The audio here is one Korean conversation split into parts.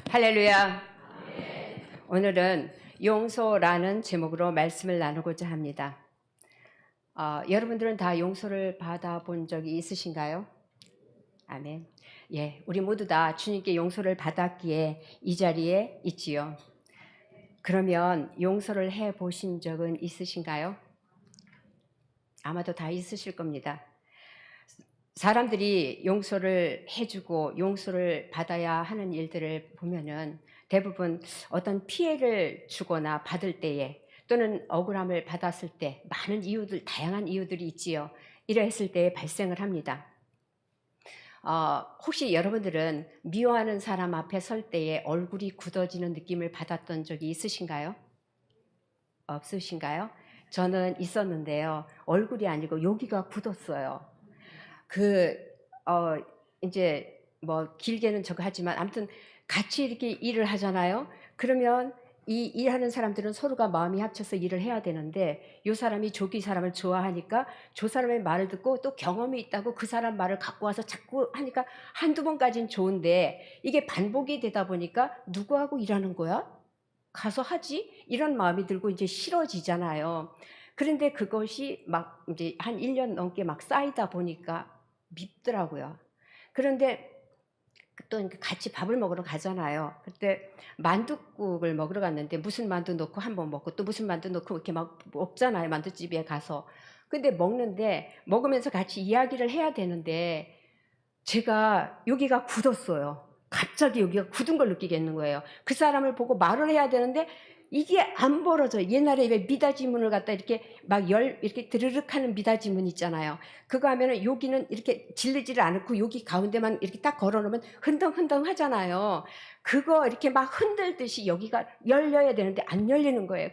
할렐루야. 오늘은 용서라는 제목으로 말씀을 나누고자 합니다. 여러분들은 다 용서를 받아본 적이 있으신가요? 아멘. 예, 우리 모두 다 주님께 용서를 받았기에 이 자리에 있지요. 그러면 용서를 해 보신 적은 있으신가요? 아마도 다 있으실 겁니다. 사람들이 용서를 해주고 용서를 받아야 하는 일들을 보면은 대부분 어떤 피해를 주거나 받을 때에 또는 억울함을 받았을 때 많은 이유들, 다양한 이유들이 있지요. 이러했을 때 발생을 합니다. 혹시 여러분들은 미워하는 사람 앞에 설 때에 얼굴이 굳어지는 느낌을 받았던 적이 있으신가요? 없으신가요? 저는 있었는데요. 얼굴이 아니고 여기가 굳었어요. 이제 뭐 길게는 저거 하지만 아무튼 같이 이렇게 일을 하잖아요. 그러면 이 일하는 사람들은 서로가 마음이 합쳐서 일을 해야 되는데 이 사람이 저기 사람을 좋아하니까 저 사람의 말을 듣고 또 경험이 있다고 그 사람 말을 갖고 와서 자꾸 하니까 한두 번까지는 좋은데 이게 반복이 되다 보니까 누구하고 일하는 거야? 가서 하지? 이런 마음이 들고 이제 싫어지잖아요. 그런데 그것이 막 이제 한 1년 넘게 막 쌓이다 보니까 밉더라고요. 그런데 또 같이 밥을 먹으러 가잖아요. 그때 만둣국을 먹으러 갔는데 무슨 만두 넣고 한 번 먹고 또 무슨 만두 넣고 이렇게 막 먹잖아요. 만두집에 가서. 근데 먹으면서 같이 이야기를 해야 되는데 제가 여기가 굳었어요. 갑자기 여기가 굳은 걸 느끼겠는 거예요. 그 사람을 보고 말을 해야 되는데 이게 안 벌어져요. 옛날에 왜 미닫이문을 갖다 이렇게 이렇게 드르륵 하는 미닫이문 있잖아요. 그거 하면은 여기는 이렇게 질리지를 않고 여기 가운데만 이렇게 딱 걸어 놓으면 흔덩흔덩 하잖아요. 그거 이렇게 막 흔들듯이 여기가 열려야 되는데 안 열리는 거예요.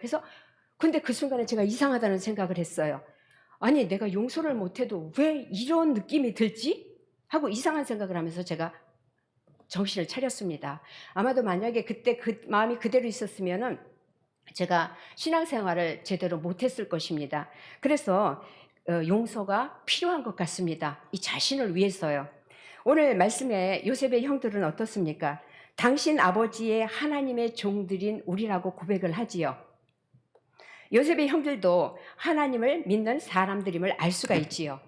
근데 그 순간에 제가 이상하다는 생각을 했어요. 아니, 내가 용서를 못해도 왜 이런 느낌이 들지? 하고 이상한 생각을 하면서 제가 정신을 차렸습니다. 아마도 만약에 그때 그 마음이 그대로 있었으면은 제가 신앙생활을 제대로 못했을 것입니다. 그래서 용서가 필요한 것 같습니다. 이 자신을 위해서요. 오늘 말씀에 요셉의 형들은 어떻습니까? 당신 아버지의 하나님의 종들인 우리라고 고백을 하지요. 요셉의 형들도 하나님을 믿는 사람들임을 알 수가 있지요.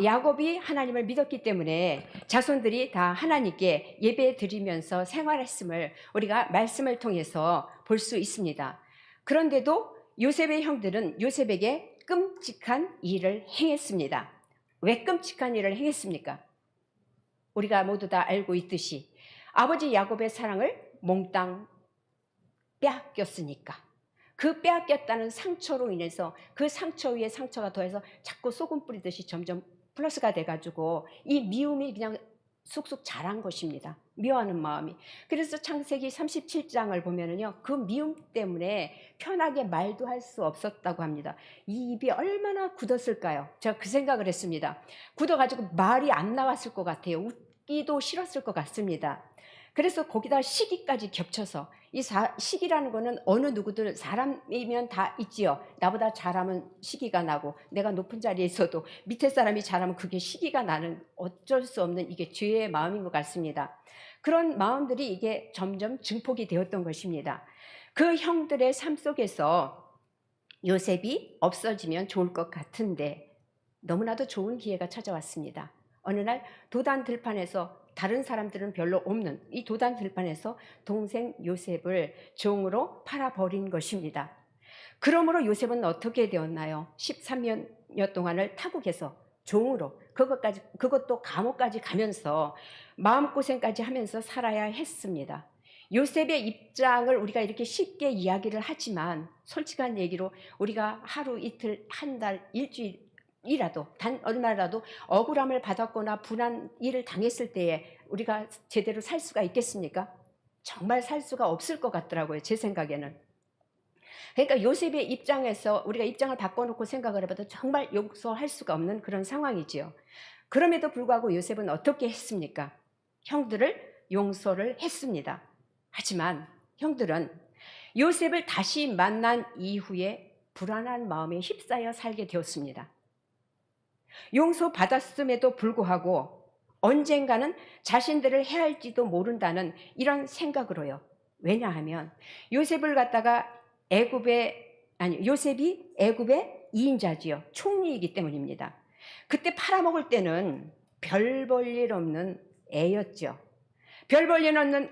야곱이 하나님을 믿었기 때문에 자손들이 다 하나님께 예배 드리면서 생활했음을 우리가 말씀을 통해서 볼 수 있습니다. 그런데도 요셉의 형들은 요셉에게 끔찍한 일을 행했습니다. 왜 끔찍한 일을 행했습니까? 우리가 모두 다 알고 있듯이 아버지 야곱의 사랑을 몽땅 빼앗겼으니까. 그 빼앗겼다는 상처로 인해서 그 상처 위에 상처가 더해서 자꾸 소금 뿌리듯이 점점 플러스가 돼가지고 이 미움이 그냥 쑥쑥 자란 것입니다. 미워하는 마음이. 그래서 창세기 37장을 보면은요, 그 미움 때문에 편하게 말도 할 수 없었다고 합니다. 이 입이 얼마나 굳었을까요? 제가 그 생각을 했습니다. 굳어가지고 말이 안 나왔을 것 같아요. 웃기도 싫었을 것 같습니다. 그래서 거기다 시기까지 겹쳐서 이 시기라는 거는 어느 누구든 사람이면 다 있지요. 나보다 잘하면 시기가 나고 내가 높은 자리에 있어도 밑에 사람이 잘하면 그게 시기가 나는 어쩔 수 없는 이게 죄의 마음인 것 같습니다. 그런 마음들이 이게 점점 증폭이 되었던 것입니다. 그 형들의 삶 속에서 요셉이 없어지면 좋을 것 같은데 너무나도 좋은 기회가 찾아왔습니다. 어느 날 도단 들판에서 다른 사람들은 별로 없는 이 도단 들판에서 동생 요셉을 종으로 팔아버린 것입니다. 그러므로 요셉은 어떻게 되었나요? 13년 동안을 타국에서 종으로 그것도 감옥까지 가면서 마음고생까지 하면서 살아야 했습니다. 요셉의 입장을 우리가 이렇게 쉽게 이야기를 하지만 솔직한 얘기로 우리가 하루 이틀 한 달 일주일 이라도 단 얼마라도 억울함을 받았거나 분한 일을 당했을 때에 우리가 제대로 살 수가 있겠습니까? 정말 살 수가 없을 것 같더라고요. 제 생각에는. 그러니까 요셉의 입장에서 우리가 입장을 바꿔놓고 생각을 해봐도 정말 용서할 수가 없는 그런 상황이지요. 그럼에도 불구하고 요셉은 어떻게 했습니까? 형들을 용서를 했습니다. 하지만 형들은 요셉을 다시 만난 이후에 불안한 마음에 휩싸여 살게 되었습니다. 용서받았음에도 불구하고 언젠가는 자신들을 해할지도 모른다는 이런 생각으로요. 왜냐하면 요셉을 갖다가 요셉이 애굽의 2인자지요. 총리이기 때문입니다. 그때 팔아먹을 때는 별 볼 일 없는 애였죠. 별 볼 일 없는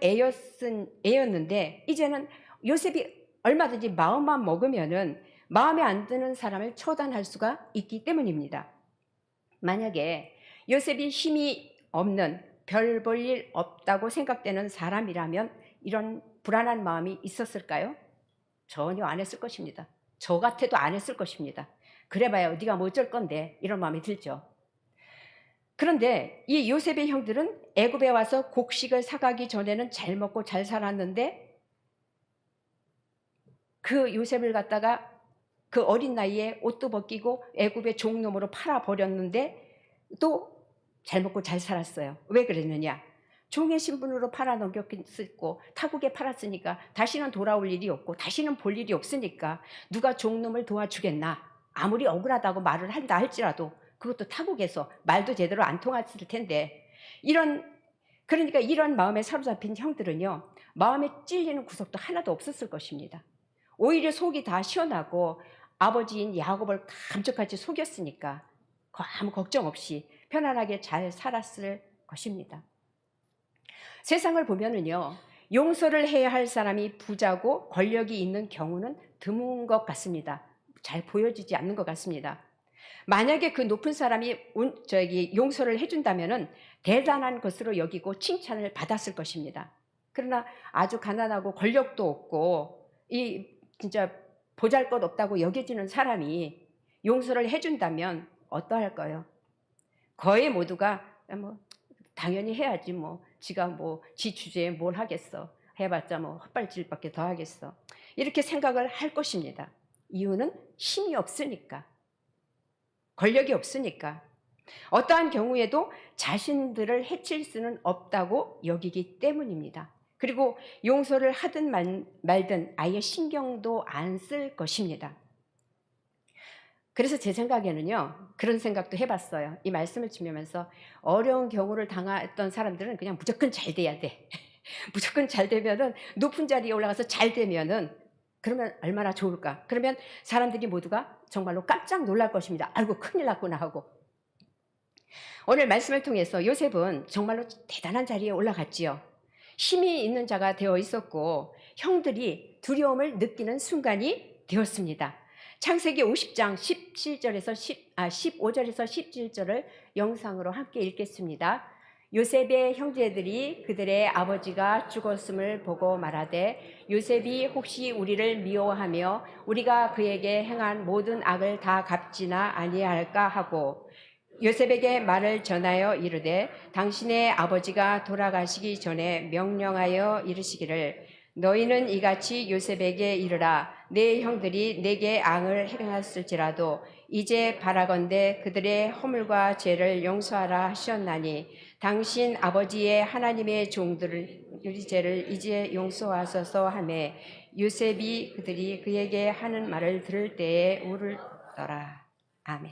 애였는데 이제는 요셉이 얼마든지 마음만 먹으면은 마음에 안 드는 사람을 처단할 수가 있기 때문입니다. 만약에 요셉이 힘이 없는 별 볼 일 없다고 생각되는 사람이라면 이런 불안한 마음이 있었을까요? 전혀 안 했을 것입니다. 저 같아도 안 했을 것입니다. 그래봐야 네가 뭐 어쩔 건데 이런 마음이 들죠. 그런데 이 요셉의 형들은 애굽에 와서 곡식을 사가기 전에는 잘 먹고 잘 살았는데 그 요셉을 갖다가 그 어린 나이에 옷도 벗기고 애굽의 종놈으로 팔아버렸는데 또 잘 먹고 잘 살았어요. 왜 그랬느냐? 종의 신분으로 팔아넘겼고 타국에 팔았으니까 다시는 돌아올 일이 없고 다시는 볼 일이 없으니까 누가 종놈을 도와주겠나? 아무리 억울하다고 말을 한다 할지라도 그것도 타국에서 말도 제대로 안 통했을 텐데 그러니까 이런 마음에 사로잡힌 형들은요, 마음에 찔리는 구석도 하나도 없었을 것입니다. 오히려 속이 다 시원하고 아버지인 야곱을 감쪽같이 속였으니까 아무 걱정 없이 편안하게 잘 살았을 것입니다. 세상을 보면은요, 용서를 해야 할 사람이 부자고 권력이 있는 경우는 드문 것 같습니다. 잘 보여지지 않는 것 같습니다. 만약에 그 높은 사람이 용서를 해준다면은 대단한 것으로 여기고 칭찬을 받았을 것입니다. 그러나 아주 가난하고 권력도 없고 진짜 보잘것없다고 여겨지는 사람이 용서를 해준다면 어떠할까요? 거의 모두가 뭐 당연히 해야지 지가 지 주제에 뭘 하겠어, 해봤자 헛발질밖에 더 하겠어, 이렇게 생각을 할 것입니다. 이유는 힘이 없으니까, 권력이 없으니까, 어떠한 경우에도 자신들을 해칠 수는 없다고 여기기 때문입니다. 그리고 용서를 하든 말든 아예 신경도 안 쓸 것입니다. 그래서 제 생각에는요, 그런 생각도 해봤어요. 이 말씀을 주면서 어려운 경우를 당했던 사람들은 그냥 무조건 잘 돼야 돼. 무조건 잘 되면은, 높은 자리에 올라가서 잘 되면은 그러면 얼마나 좋을까. 그러면 사람들이 모두가 정말로 깜짝 놀랄 것입니다. 아이고 큰일 났구나 하고. 오늘 말씀을 통해서 요셉은 정말로 대단한 자리에 올라갔지요. 힘이 있는 자가 되어 있었고 형들이 두려움을 느끼는 순간이 되었습니다. 창세기 50장 15절에서 17절을 영상으로 함께 읽겠습니다. 요셉의 형제들이 그들의 아버지가 죽었음을 보고 말하되 요셉이 혹시 우리를 미워하며 우리가 그에게 행한 모든 악을 다 갚지나 아니할까 하고 요셉에게 말을 전하여 이르되 당신의 아버지가 돌아가시기 전에 명령하여 이르시기를 너희는 이같이 요셉에게 이르라 내 형들이 내게 악을 행하였을지라도 이제 바라건대 그들의 허물과 죄를 용서하라 하셨나니 당신 아버지의 하나님의 종들을 죄를 이제 용서하소서 하매 요셉이 그들이 그에게 하는 말을 들을 때에 울더라. 아멘.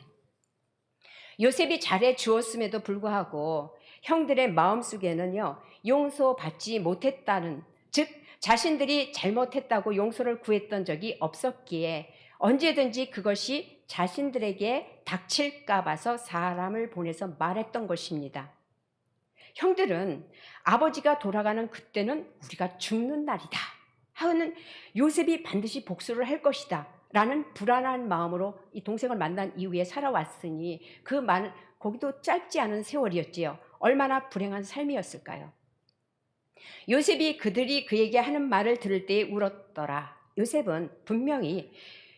요셉이 잘해 주었음에도 불구하고 형들의 마음속에는요, 용서받지 못했다는, 즉 자신들이 잘못했다고 용서를 구했던 적이 없었기에 언제든지 그것이 자신들에게 닥칠까 봐서 사람을 보내서 말했던 것입니다. 형들은 아버지가 돌아가는 그때는 우리가 죽는 날이다 하는, 요셉이 반드시 복수를 할 것이다 라는 불안한 마음으로 이 동생을 만난 이후에 살아왔으니 거기도 짧지 않은 세월이었지요. 얼마나 불행한 삶이었을까요? 요셉이 그들이 그에게 하는 말을 들을 때에 울었더라. 요셉은 분명히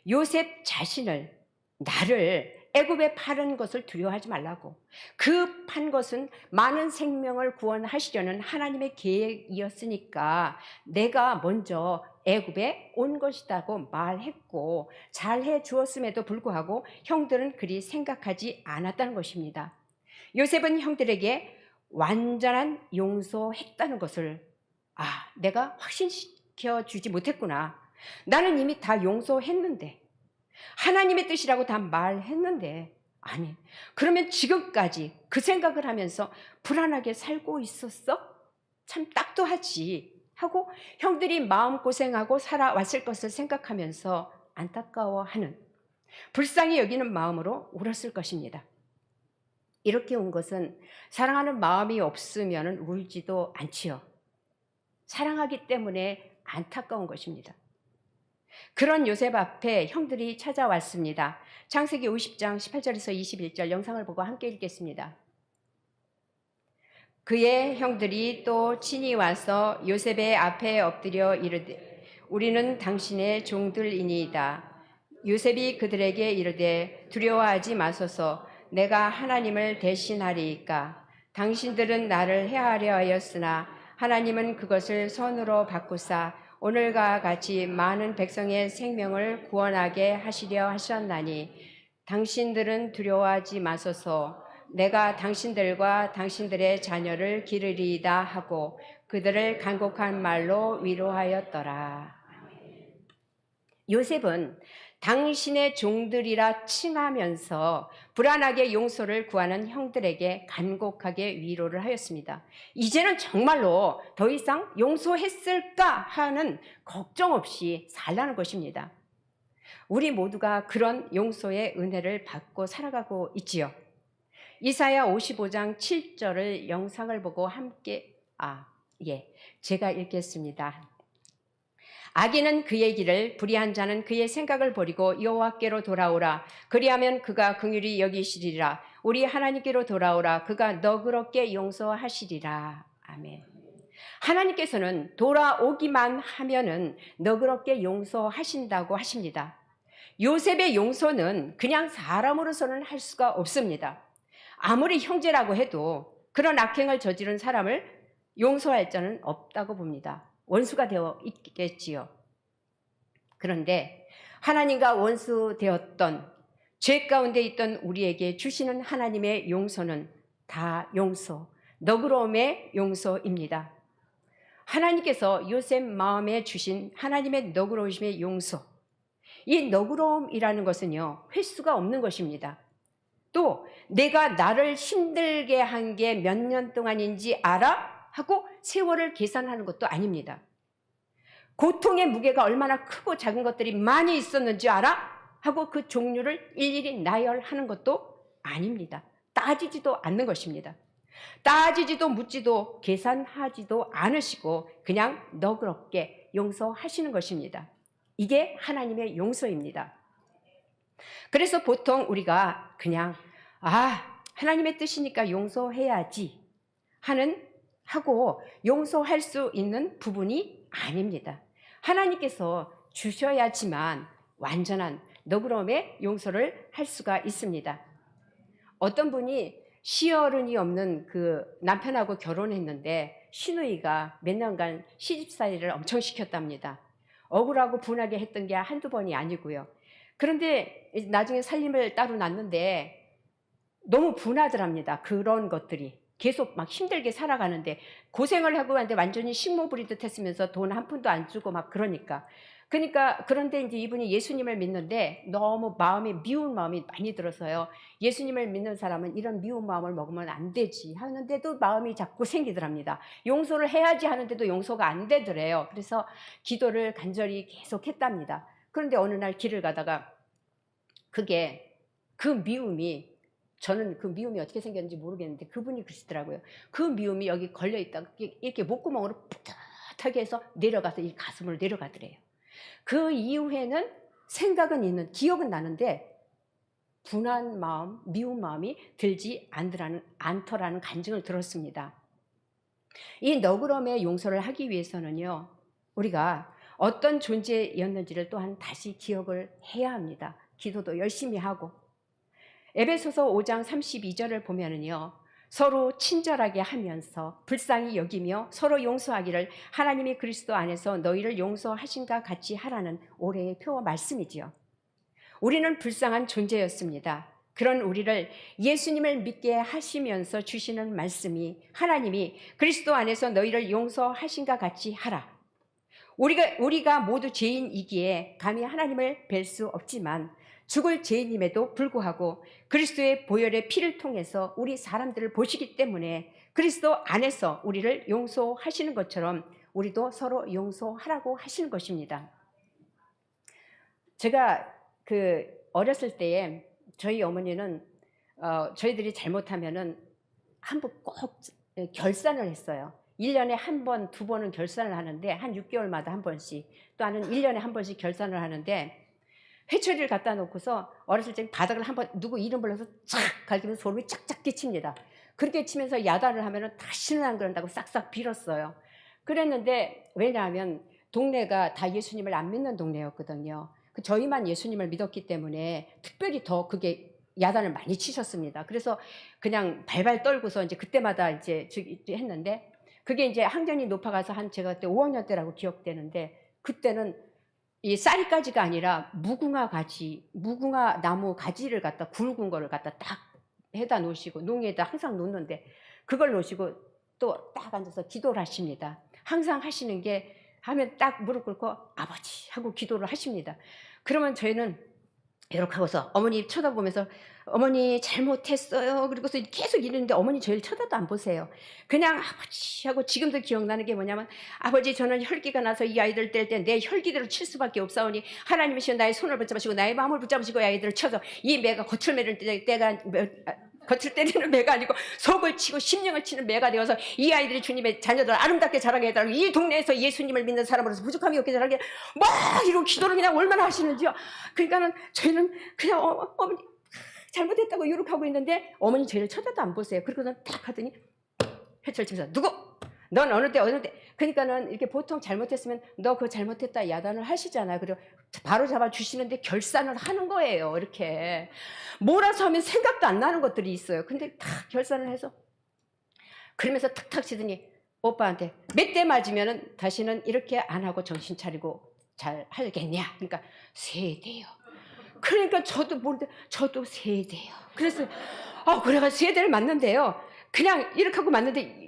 요셉 자신을, 나를 애굽에 팔은 것을 두려워하지 말라고, 그 판 것은 많은 생명을 구원하시려는 하나님의 계획이었으니까 내가 먼저 애굽에 온 것이라고 말했고 잘해 주었음에도 불구하고 형들은 그리 생각하지 않았다는 것입니다. 요셉은 형들에게 완전한 용서했다는 것을 내가 확신시켜 주지 못했구나. 나는 이미 다 용서했는데, 하나님의 뜻이라고 다 말했는데 아니. 그러면 지금까지 그 생각을 하면서 불안하게 살고 있었어? 참 딱도하지 하고 형들이 마음고생하고 살아왔을 것을 생각하면서 안타까워하는, 불쌍히 여기는 마음으로 울었을 것입니다. 이렇게 운 것은 사랑하는 마음이 없으면 울지도 않지요. 사랑하기 때문에 안타까운 것입니다. 그런 요셉 앞에 형들이 찾아왔습니다. 창세기 50장 18절에서 21절 영상을 보고 함께 읽겠습니다. 그의 형들이 또 친히 와서 요셉의 앞에 엎드려 이르되 우리는 당신의 종들이니이다. 요셉이 그들에게 이르되 두려워하지 마소서. 내가 하나님을 대신하리이까. 당신들은 나를 해하려 하였으나 하나님은 그것을 선으로 바꾸사 오늘과 같이 많은 백성의 생명을 구원하게 하시려 하셨나니 당신들은 두려워하지 마소서. 내가 당신들과 당신들의 자녀를 기르리이다 하고 그들을 간곡한 말로 위로하였더라. 요셉은 당신의 종들이라 칭하면서 불안하게 용서를 구하는 형들에게 간곡하게 위로를 하였습니다. 이제는 정말로 더 이상 용서했을까 하는 걱정 없이 살라는 것입니다. 우리 모두가 그런 용서의 은혜를 받고 살아가고 있지요. 이사야 55장 7절을 영상을 보고 함께 제가 읽겠습니다. 악인은 그의 길을, 불의한 자는 그의 생각을 버리고 여호와께로 돌아오라. 그리하면 그가 긍휼히 여기시리라. 우리 하나님께로 돌아오라. 그가 너그럽게 용서하시리라. 아멘. 하나님께서는 돌아오기만 하면은 너그럽게 용서하신다고 하십니다. 요셉의 용서는 그냥 사람으로서는 할 수가 없습니다. 아무리 형제라고 해도 그런 악행을 저지른 사람을 용서할 자는 없다고 봅니다. 원수가 되어 있겠지요. 그런데 하나님과 원수 되었던, 죄 가운데 있던 우리에게 주시는 하나님의 용서는 다 용서, 너그러움의 용서입니다. 하나님께서 요셉 마음에 주신 하나님의 너그러우심의 용서, 이 너그러움이라는 것은요, 횟수가 없는 것입니다. 또 내가 나를 힘들게 한 게 몇 년 동안인지 알아? 하고 세월을 계산하는 것도 아닙니다. 고통의 무게가 얼마나 크고 작은 것들이 많이 있었는지 알아? 하고 그 종류를 일일이 나열하는 것도 아닙니다. 따지지도 않는 것입니다. 따지지도 묻지도 계산하지도 않으시고 그냥 너그럽게 용서하시는 것입니다. 이게 하나님의 용서입니다. 그래서 보통 우리가 그냥 하나님의 뜻이니까 용서해야지 하고 용서할 수 있는 부분이 아닙니다. 하나님께서 주셔야지만 완전한 너그러움의 용서를 할 수가 있습니다. 어떤 분이 시어른이 없는 그 남편하고 결혼했는데 시누이가 몇 년간 시집살이를 엄청 시켰답니다. 억울하고 분하게 했던 게 한두 번이 아니고요. 그런데 나중에 살림을 따로 났는데 너무 분하더랍니다. 그런 것들이. 계속 막 힘들게 살아가는데 고생을 하고 하는데 완전히 식모 부리듯 했으면서 돈 한 푼도 안 주고 막 그런데 이제 이분이 예수님을 믿는데 너무 미운 마음이 많이 들어서요. 예수님을 믿는 사람은 이런 미운 마음을 먹으면 안 되지 하는데도 마음이 자꾸 생기더랍니다. 용서를 해야지 하는데도 용서가 안 되더래요. 그래서 기도를 간절히 계속 했답니다. 그런데 어느 날 길을 가다가 저는 그 미움이 어떻게 생겼는지 모르겠는데 그분이 그러시더라고요. 그 미움이 여기 걸려있다가 이렇게 목구멍으로 뿌듯하게 해서 내려가서 이 가슴으로 내려가더래요. 그 이후에는 생각은 있는, 기억은 나는데 분한 마음, 미운 마음이 들지 않더라는 간증을 들었습니다. 이 너그러움의 용서를 하기 위해서는요, 우리가 어떤 존재였는지를 또한 다시 기억을 해야 합니다. 기도도 열심히 하고. 에베소서 5장 32절을 보면은요, 서로 친절하게 하면서 불쌍히 여기며 서로 용서하기를 하나님이 그리스도 안에서 너희를 용서하신가 같이 하라는 올해의 표 말씀이지요. 우리는 불쌍한 존재였습니다. 그런 우리를 예수님을 믿게 하시면서 주시는 말씀이 하나님이 그리스도 안에서 너희를 용서하신가 같이 하라. 우리가 모두 죄인이기에 감히 하나님을 뵐 수 없지만 죽을 죄인임에도 불구하고 그리스도의 보혈의 피를 통해서 우리 사람들을 보시기 때문에 그리스도 안에서 우리를 용서하시는 것처럼 우리도 서로 용서하라고 하시는 것입니다. 제가 어렸을 때에 저희 어머니는 저희들이 잘못하면은 한 번 꼭 결산을 했어요. 1년에 한 번, 두 번은 결산을 하는데 한 6개월마다 한 번씩, 또 하는 1년에 한 번씩 결산을 하는데 회초리를 갖다 놓고서 어렸을 때 바닥을 한번 누구 이름 불러서 착 갈기면서 소름이 쫙쫙 끼칩니다. 그렇게 치면서 야단을 하면은 다시는 안 그런다고 싹싹 빌었어요. 그랬는데 왜냐하면 동네가 다 예수님을 안 믿는 동네였거든요. 저희만 예수님을 믿었기 때문에 특별히 더 그게 야단을 많이 치셨습니다. 그래서 그냥 발발 떨고서 이제 그때마다 이제 했는데 그게 이제 학년이 높아가서 제가 그때 5학년 때라고 기억되는데 그때는 이 쌀가지가 아니라 무궁화 나무 가지를 갖다 굵은 거를 갖다 딱 해다 놓으시고 농에다 항상 놓는데 그걸 놓으시고 또 딱 앉아서 기도를 하십니다. 항상 하시는 게 하면 딱 무릎 꿇고 아버지 하고 기도를 하십니다. 그러면 저희는 이렇게 하고서 어머니 쳐다보면서 어머니 잘못했어요. 그리고서 계속 이러는데 어머니 저희를 쳐다도 안 보세요. 그냥 아버지 하고 지금도 기억나는 게 뭐냐면 아버지 저는 혈기가 나서 이 아이들 뗄 때 내 혈기대로 칠 수밖에 없사오니 하나님이시여 나의 손을 붙잡으시고 나의 마음을 붙잡으시고 이 아이들을 쳐서 이 매가 겉을 때리는 매가 아니고 속을 치고 심령을 치는 매가 되어서 이 아이들이 주님의 자녀들 아름답게 자라게 해달라고 이 동네에서 예수님을 믿는 사람으로서 부족함이 없게 자라게 막 이런 기도를 그냥 얼마나 하시는지요. 그러니까는 저희는 그냥 어머니 잘못했다고 이렇게 하고 있는데 어머니 저희를 쳐다도 안 보세요. 그리고는 딱 하더니 회초리 치면서 누구? 넌 어느 때 그러니까는 이렇게 보통 잘못했으면 너 그거 잘못했다 야단을 하시잖아요. 그리고 바로 잡아 주시는데 결산을 하는 거예요. 이렇게 몰아서 하면 생각도 안 나는 것들이 있어요. 근데 다 결산을 해서 그러면서 탁탁 치더니 오빠한테 몇 대 맞으면은 다시는 이렇게 안 하고 정신 차리고 잘 하겠냐? 그러니까 3대요. 그러니까 저도 모르는데 저도 3대요. 그래서 그래가지고 3대를 맞는데요. 그냥 이렇게 하고 맞는데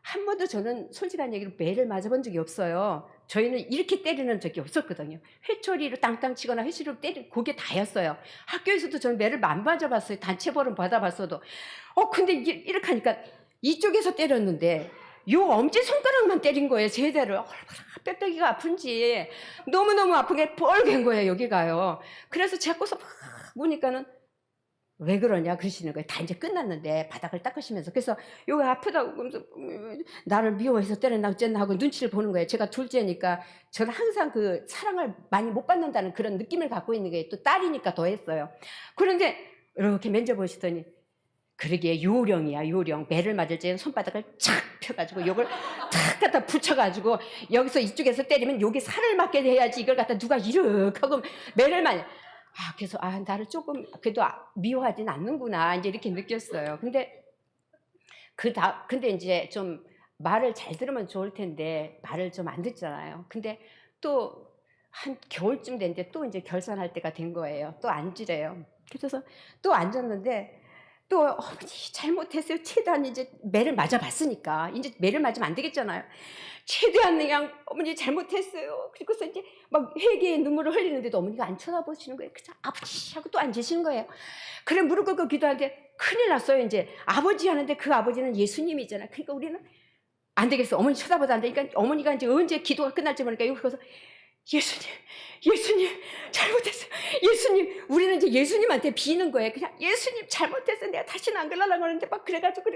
한 번도 저는 솔직한 얘기로 매를 맞아본 적이 없어요. 저희는 이렇게 때리는 적이 없었거든요. 회초리로 땅땅 치거나 회초리로 때리는 그게 다였어요. 학교에서도 저는 매를 안 맞아봤어요. 단체벌은 받아봤어도. 근데 이렇게 하니까 이쪽에서 때렸는데 요 엄지손가락만 때린 거예요. 3대를. 얼마나 뼈다귀가 아픈지 너무너무 아프게 뻘갠 거예요. 여기가요. 그래서 자꾸서 막 보니까는 왜 그러냐 그러시는 거예요. 다 이제 끝났는데 바닥을 닦으시면서. 그래서 여기 아프다고 그러면서 나를 미워해서 때렸나 어쨌나 하고 눈치를 보는 거예요. 제가 둘째니까 저는 항상 그 사랑을 많이 못 받는다는 그런 느낌을 갖고 있는 게 또 딸이니까 더 했어요. 그런데 이렇게 만져보시더니 그러게 요령이야 요령. 매를 맞을 때는 손바닥을 착 펴가지고 요걸 탁 갖다 붙여가지고 여기서 이쪽에서 때리면 여기 살을 맞게 해야지 이걸 갖다 누가 이렇게 하고 매를 맞 그래서 나를 조금 그래도 미워하진 않는구나 이제 이렇게 느꼈어요. 근데 근데 이제 좀 말을 잘 들으면 좋을 텐데 말을 좀 안 듣잖아요. 근데 또 한 겨울쯤 됐는데 또 이제 결산할 때가 된 거예요. 또 앉으래요. 그래서 또 앉았는데 또 어머니 잘못했어요. 최대한 이제 매를 맞아봤으니까 이제 매를 맞으면 안 되겠잖아요. 최대한 그냥 어머니 잘못했어요. 그리고서 이제 막 회개의 눈물을 흘리는데도 어머니가 안 쳐다보시는 거예요. 그래서 아버지 하고 또 앉으시는 거예요. 그래 무릎 꿇고 기도하는데 큰일 났어요. 이제 아버지 하는데 그 아버지는 예수님이잖아요. 그러니까 우리는 안 되겠어. 어머니 쳐다보다 안 되니까 어머니가 이제 언제 기도가 끝날지 모르니까 여기 가서 예수님 잘못했어요. 예수님 우리는 이제 예수님한테 비는 거예요. 그냥 예수님 잘못했어요. 내가 다시는 안 그러려고 하는데 막 그래가지고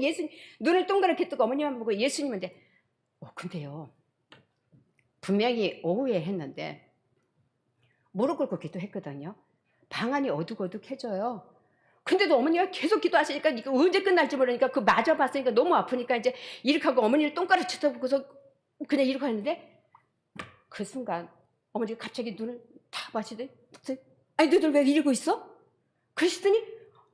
예수님 눈을 동그랗게 뜨고 어머니만 보고 예수님한테 근데요 분명히 오후에 했는데 무릎 꿇고 기도했거든요. 방안이 어둑어둑해져요. 근데도 어머니가 계속 기도하시니까 이거 언제 끝날지 모르니까 그 맞아봤으니까 너무 아프니까 이제 이렇게 하고 어머니를 똥가루 쳐다보고서 그냥 이렇게 하는데 그 순간 어머니가 갑자기 눈을 다 마시더니 아니 너희들 왜 이러고 있어? 그러시더니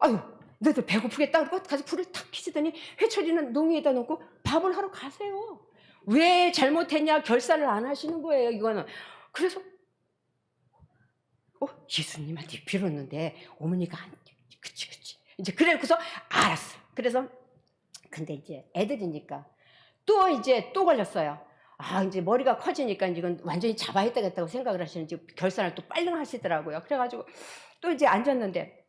아유 너희들 배고프겠다 그러고 가서 불을 탁 켜시더니 회초리는 농에다 놓고 밥을 하러 가세요. 왜 잘못했냐 결산을 안 하시는 거예요. 이거는. 그래서 예수님한테 빌었는데 어머니가 그치 이제 그래서 알았어. 그래서 근데 이제 애들이니까 또 걸렸어요. 아, 이제 머리가 커지니까 이건 완전히 잡아야 되겠다고 생각을 하시는지 결산을 또 빨리 하시더라고요. 그래가지고 또 이제 앉았는데,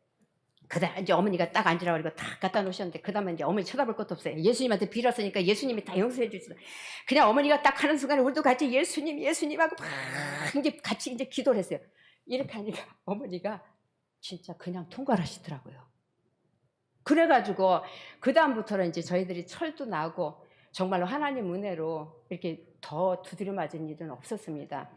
그다음 이제 어머니가 딱 앉으라고 그러고 딱 갖다 놓으셨는데, 그다음에 이제 어머니 쳐다볼 것도 없어요. 예수님한테 빌었으니까 예수님이 다 용서해 주시다. 그냥 어머니가 딱 하는 순간에 우리도 같이 예수님 예수님 하고 막 이제 같이 이제 기도를 했어요. 이렇게 하니까 어머니가 진짜 그냥 통과를 하시더라고요. 그래가지고 그다음부터는 이제 저희들이 철도 나고 정말로 하나님 은혜로 이렇게 더 두드려 맞은 일은 없었습니다.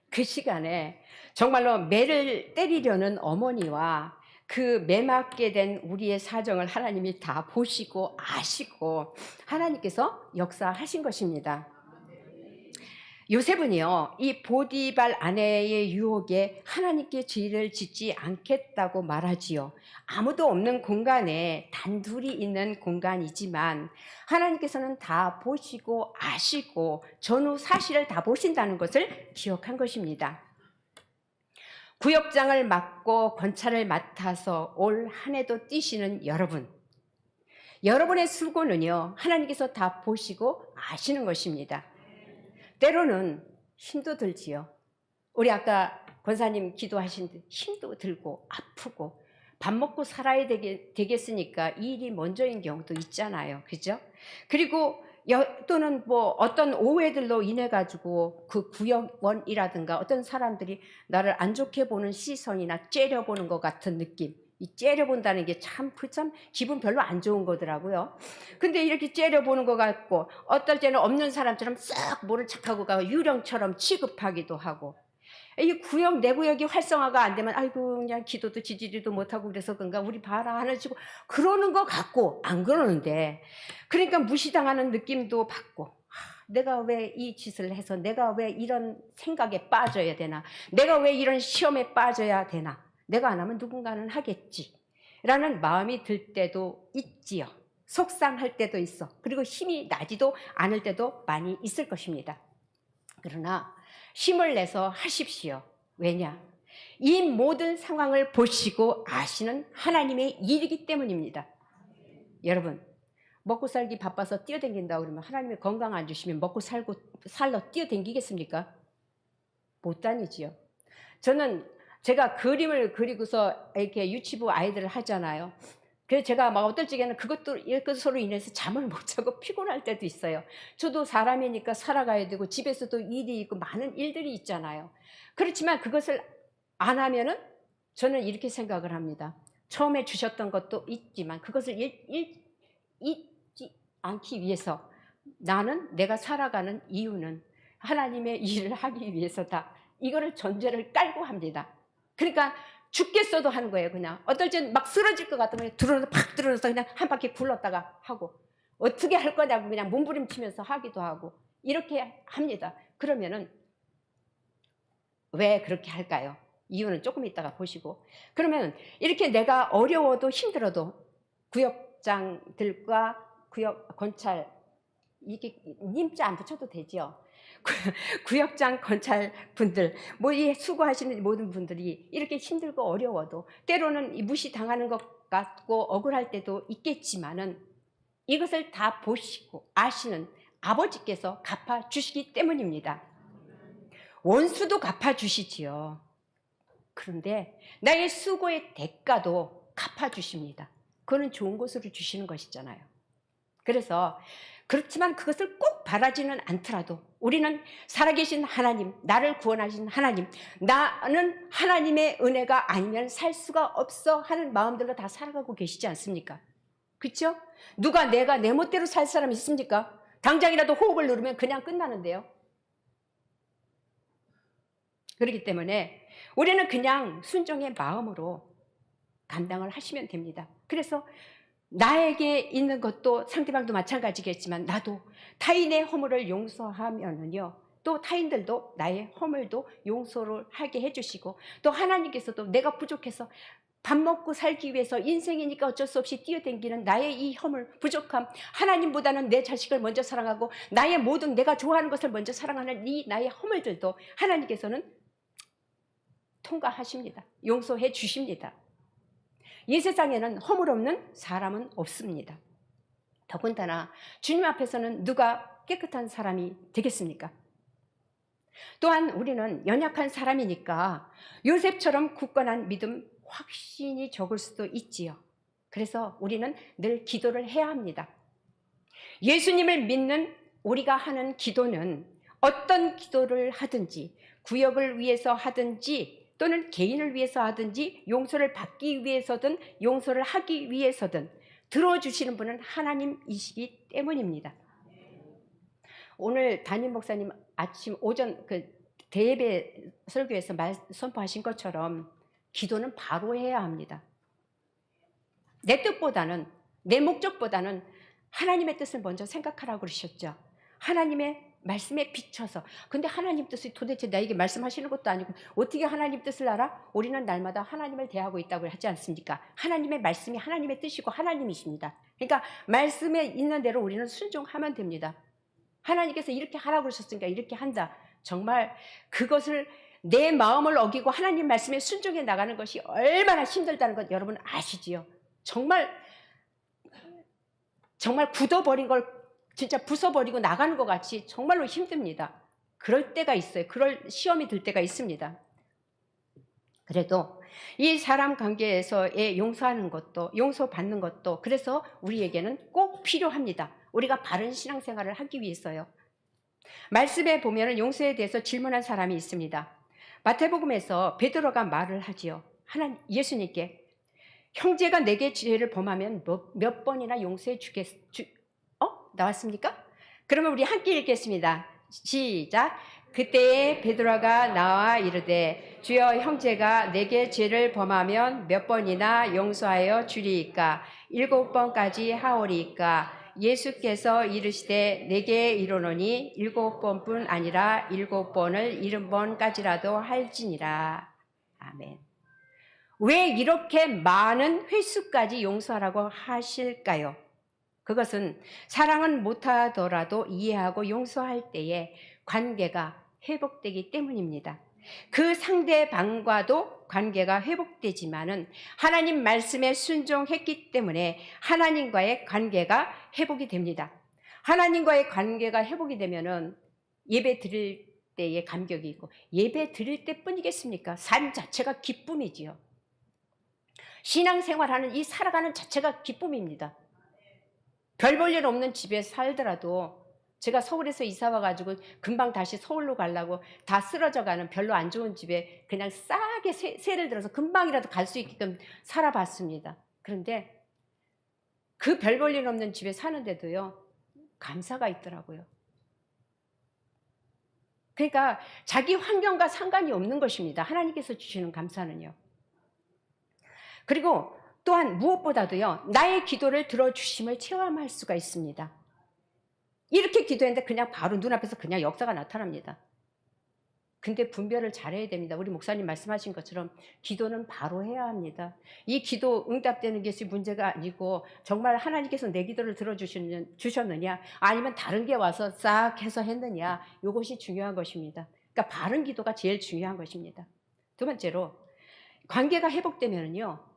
그 시간에 정말로 매를 때리려는 어머니와 그 매 맞게 된 우리의 사정을 하나님이 다 보시고 아시고 하나님께서 역사하신 것입니다. 요셉은요, 이 보디발 아내의 유혹에 하나님께 죄를 짓지 않겠다고 말하지요. 아무도 없는 공간에 단둘이 있는 공간이지만 하나님께서는 다 보시고 아시고 전후 사실을 다 보신다는 것을 기억한 것입니다. 구역장을 맡고 권찰을 맡아서 올 한 해도 뛰시는 여러분, 여러분의 수고는요, 하나님께서 다 보시고 아시는 것입니다. 때로는 힘도 들지요. 우리 아까 권사님 기도하신 듯 힘도 들고 아프고 밥 먹고 살아야 되겠으니까 이 일이 먼저인 경우도 있잖아요. 그죠? 그리고 또는 뭐 어떤 오해들로 인해 가지고 그 구역원이라든가 어떤 사람들이 나를 안 좋게 보는 시선이나 째려보는 것 같은 느낌, 이 째려본다는 게 참 기분 별로 안 좋은 거더라고요. 근데 이렇게 째려보는 것 같고 어떨 때는 없는 사람처럼 싹 모른 척하고 가고 유령처럼 취급하기도 하고, 이 구역 내 구역이 활성화가 안 되면 아이고 그냥 기도도 지지리도 못하고 그래서 그런가 우리 봐라 하는 식으로 그러는 것 같고 안 그러는데, 그러니까 무시당하는 느낌도 받고, 내가 왜 이 짓을 해서 내가 왜 이런 생각에 빠져야 되나, 내가 왜 이런 시험에 빠져야 되나, 내가 안 하면 누군가는 하겠지 라는 마음이 들 때도 있지요. 속상할 때도 있어. 그리고 힘이 나지도 않을 때도 많이 있을 것입니다. 그러나 힘을 내서 하십시오. 왜냐? 이 모든 상황을 보시고 아시는 하나님의 일이기 때문입니다. 여러분, 먹고 살기 바빠서 뛰어댕긴다고 그러면 하나님이 건강 안 주시면 먹고 살러 뛰어댕기겠습니까? 못 다니지요. 제가 그림을 그리고서 이렇게 유치부 아이들을 하잖아요. 그래서 제가 막 어떨 적에는 이것으로 인해서 잠을 못 자고 피곤할 때도 있어요. 저도 사람이니까 살아가야 되고 집에서도 일이 있고 많은 일들이 있잖아요. 그렇지만 그것을 안 하면은 저는 이렇게 생각을 합니다. 처음에 주셨던 것도 있지만 그것을 잊지 않기 위해서 나는 내가 살아가는 이유는 하나님의 일을 하기 위해서다. 이거를 전제를 깔고 합니다. 그러니까 죽겠어도 하는 거예요. 그냥 어떨 땐 막 쓰러질 것 같으면 팍 들어서 그냥 한 바퀴 굴렀다가 하고, 어떻게 할 거냐고 그냥 몸부림치면서 하기도 하고 이렇게 합니다. 그러면은 왜 그렇게 할까요? 이유는 조금 이따가 보시고, 그러면 이렇게 내가 어려워도 힘들어도 구역장들과 구역 권찰, 이게 님자 안 붙여도 되죠. 구역장 권찰 분들, 뭐 이 수고하시는 모든 분들이 이렇게 힘들고 어려워도 때로는 무시당하는 것 같고 억울할 때도 있겠지만은 이것을 다 보시고 아시는 아버지께서 갚아주시기 때문입니다. 원수도 갚아주시지요. 그런데 나의 수고의 대가도 갚아주십니다. 그거는 좋은 것으로 주시는 것이잖아요. 그래서 그렇지만 그것을 꼭 바라지는 않더라도 우리는 살아계신 하나님, 나를 구원하신 하나님, 나는 하나님의 은혜가 아니면 살 수가 없어 하는 마음들로 다 살아가고 계시지 않습니까? 그렇죠? 누가 내가 내 멋대로 살 사람이 있습니까? 당장이라도 호흡을 누르면 그냥 끝나는데요. 그렇기 때문에 우리는 그냥 순종의 마음으로 감당을 하시면 됩니다. 그래서 나에게 있는 것도 상대방도 마찬가지겠지만 나도 타인의 허물을 용서하면은요, 또 타인들도 나의 허물도 용서를 하게 해주시고, 또 하나님께서도 내가 부족해서 밥 먹고 살기 위해서 인생이니까 어쩔 수 없이 뛰어댕기는 나의 이 허물, 부족함, 하나님보다는 내 자식을 먼저 사랑하고 나의 모든 내가 좋아하는 것을 먼저 사랑하는 이 나의 허물들도 하나님께서는 통과하십니다. 용서해 주십니다. 이 세상에는 허물 없는 사람은 없습니다. 더군다나 주님 앞에서는 누가 깨끗한 사람이 되겠습니까? 또한 우리는 연약한 사람이니까 요셉처럼 굳건한 믿음, 확신이 적을 수도 있지요. 그래서 우리는 늘 기도를 해야 합니다. 예수님을 믿는 우리가 하는 기도는 어떤 기도를 하든지, 구역을 위해서 하든지, 또는 개인을 위해서 하든지, 용서를 받기 위해서든 용서를 하기 위해서든 들어주시는 분은 하나님이시기 때문입니다. 오늘 담임 목사님 아침 오전 그 대예배 설교에서 선포하신 것처럼 기도는 바로 해야 합니다. 내 뜻보다는, 내 목적보다는 하나님의 뜻을 먼저 생각하라고 그러셨죠. 하나님의 말씀에 비춰서. 근데 하나님 뜻이 도대체 나에게 말씀하시는 것도 아니고 어떻게 하나님 뜻을 알아? 우리는 날마다 하나님을 대하고 있다고 하지 않습니까? 하나님의 말씀이 하나님의 뜻이고 하나님이십니다. 그러니까 말씀에 있는 대로 우리는 순종하면 됩니다. 하나님께서 이렇게 하라고 그러셨으니까 이렇게 한다. 정말 그것을 내 마음을 어기고 하나님 말씀에 순종해 나가는 것이 얼마나 힘들다는 것 여러분 아시지요? 정말 굳어버린 걸 진짜 부숴버리고 나가는 것 같이 정말로 힘듭니다. 그럴 때가 있어요. 그럴 시험이 들 때가 있습니다. 그래도 이 사람 관계에서의 용서하는 것도, 용서받는 것도 그래서 우리에게는 꼭 필요합니다. 우리가 바른 신앙생활을 하기 위해서요. 말씀에 보면 용서에 대해서 질문한 사람이 있습니다. 마태복음에서 베드로가 말을 하지요. 예수님께 형제가 내게 죄를 범하면 몇 번이나 용서해 나왔습니까? 그러면 우리 함께 읽겠습니다. 시작. 그때에 베드로가 나와 이르되 주여 형제가 내게 죄를 범하면 몇 번이나 용서하여 주리이까? 7번까지 하오리이까? 예수께서 이르시되 내게 이르노니 7번뿐 아니라 7번을 70번까지라도 할지니라. 아멘. 왜 이렇게 많은 횟수까지 용서하라고 하실까요? 그것은 사랑은 못하더라도 이해하고 용서할 때에 관계가 회복되기 때문입니다. 그 상대방과도 관계가 회복되지만은 하나님 말씀에 순종했기 때문에 하나님과의 관계가 회복이 됩니다. 하나님과의 관계가 회복이 되면은 예배 드릴 때의 감격이 있고, 예배 드릴 때뿐이겠습니까? 삶 자체가 기쁨이지요. 신앙생활하는 이 살아가는 자체가 기쁨입니다. 별 볼 일 없는 집에 살더라도 제가 서울에서 이사 와가지고 금방 다시 서울로 가려고 다 쓰러져가는 별로 안 좋은 집에 그냥 싸게 세를 들어서 금방이라도 갈 수 있게끔 살아봤습니다. 그런데 그 별 볼 일 없는 집에 사는데도요, 감사가 있더라고요. 그러니까 자기 환경과 상관이 없는 것입니다. 하나님께서 주시는 감사는요. 그리고 또한 무엇보다도요, 나의 기도를 들어주심을 체험할 수가 있습니다. 이렇게 기도했는데 그냥 바로 눈앞에서 그냥 역사가 나타납니다. 근데 분별을 잘해야 됩니다. 우리 목사님 말씀하신 것처럼 기도는 바로 해야 합니다. 이 기도 응답되는 것이 문제가 아니고 정말 하나님께서 내 기도를 들어주셨느냐 아니면 다른 게 와서 싹 해서 했느냐, 이것이 중요한 것입니다. 그러니까 바른 기도가 제일 중요한 것입니다. 두 번째로 관계가 회복되면요,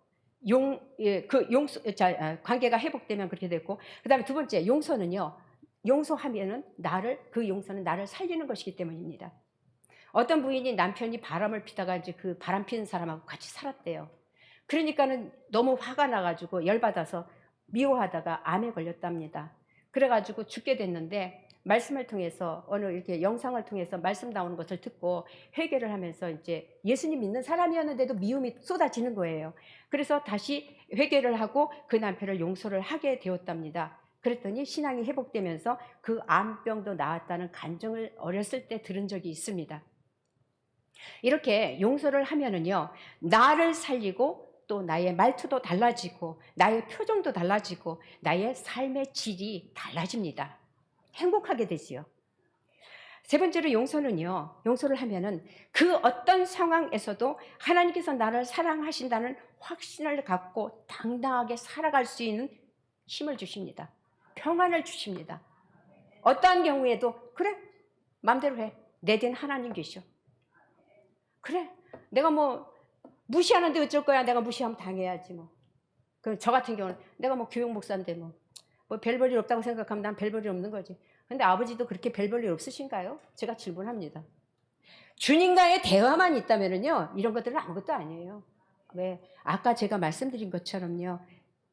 관계가 회복되면 그렇게 됐고, 그 다음에 두 번째 용서는요, 용서하면은 그 용서는 나를 살리는 것이기 때문입니다. 어떤 부인이 남편이 바람을 피다가 이제 그 바람 피는 사람하고 같이 살았대요. 그러니까는 너무 화가 나가지고 열받아서 미워하다가 암에 걸렸답니다. 그래가지고 죽게 됐는데 말씀을 통해서 어느 이렇게 영상을 통해서 말씀 나오는 것을 듣고 회개를 하면서 이제 예수님 믿는 사람이었는데도 미움이 쏟아지는 거예요. 그래서 다시 회개를 하고 그 남편을 용서를 하게 되었답니다. 그랬더니 신앙이 회복되면서 그 암병도 나았다는 간증을 어렸을 때 들은 적이 있습니다. 이렇게 용서를 하면은요, 나를 살리고 또 나의 말투도 달라지고 나의 표정도 달라지고 나의 삶의 질이 달라집니다. 행복하게 되지요. 세 번째로 용서는요, 용서를 하면은 그 어떤 상황에서도 하나님께서 나를 사랑하신다는 확신을 갖고 당당하게 살아갈 수 있는 힘을 주십니다. 평안을 주십니다. 어떠한 경우에도 그래, 마음대로 해. 내 된 하나님 계셔. 그래, 내가 뭐 무시하는데 어쩔 거야. 내가 무시하면 당해야지 뭐. 저 같은 경우는 내가 뭐 교육 목사인데 뭐 뭐 별 볼 일 없다고 생각하면 난 별 볼 일 없는 거지. 근데 아버지도 그렇게 별 볼 일 없으신가요? 제가 질문합니다. 주님과의 대화만 있다면요, 이런 것들은 아무것도 아니에요. 왜? 아까 제가 말씀드린 것처럼요,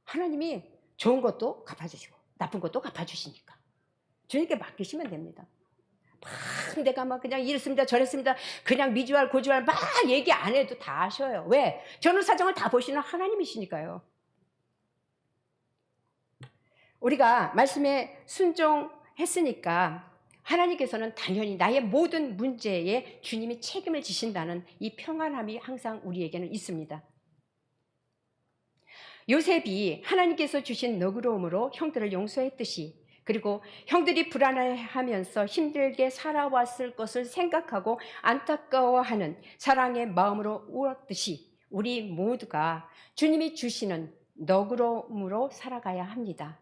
하나님이 좋은 것도 갚아주시고 나쁜 것도 갚아주시니까 주님께 맡기시면 됩니다. 막 내가 막 그냥 이랬습니다 저랬습니다 그냥 미주알 고주알 막 얘기 안 해도 다 아셔요. 왜? 전후사정을 다 보시는 하나님이시니까요. 우리가 말씀에 순종했으니까 하나님께서는 당연히 나의 모든 문제에 주님이 책임을 지신다는 이 평안함이 항상 우리에게는 있습니다. 요셉이 하나님께서 주신 너그러움으로 형들을 용서했듯이, 그리고 형들이 불안해하면서 힘들게 살아왔을 것을 생각하고 안타까워하는 사랑의 마음으로 울었듯이 우리 모두가 주님이 주시는 너그러움으로 살아가야 합니다.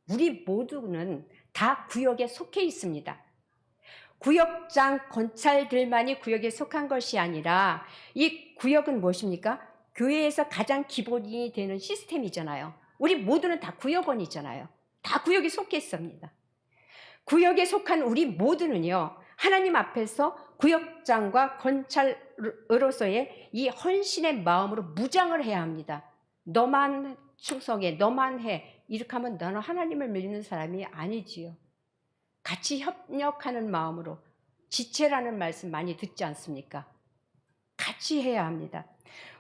우리 모두는 다 구역에 속해 있습니다. 구역장 권찰들만이 구역에 속한 것이 아니라 이 구역은 무엇입니까? 교회에서 가장 기본이 되는 시스템이잖아요. 우리 모두는 다 구역원이잖아요. 다 구역에 속해 있습니다. 구역에 속한 우리 모두는요, 하나님 앞에서 구역장과 권찰으로서의 이 헌신의 마음으로 무장을 해야 합니다. 너만 충성해, 너만 해, 이렇게 하면 너는 하나님을 믿는 사람이 아니지요. 같이 협력하는 마음으로, 지체라는 말씀 많이 듣지 않습니까? 같이 해야 합니다.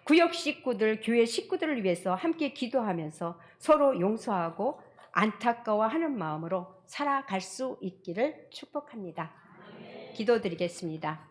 구역 식구들, 교회 식구들을 위해서 함께 기도하면서 서로 용서하고 안타까워하는 마음으로 살아갈 수 있기를 축복합니다. 기도드리겠습니다.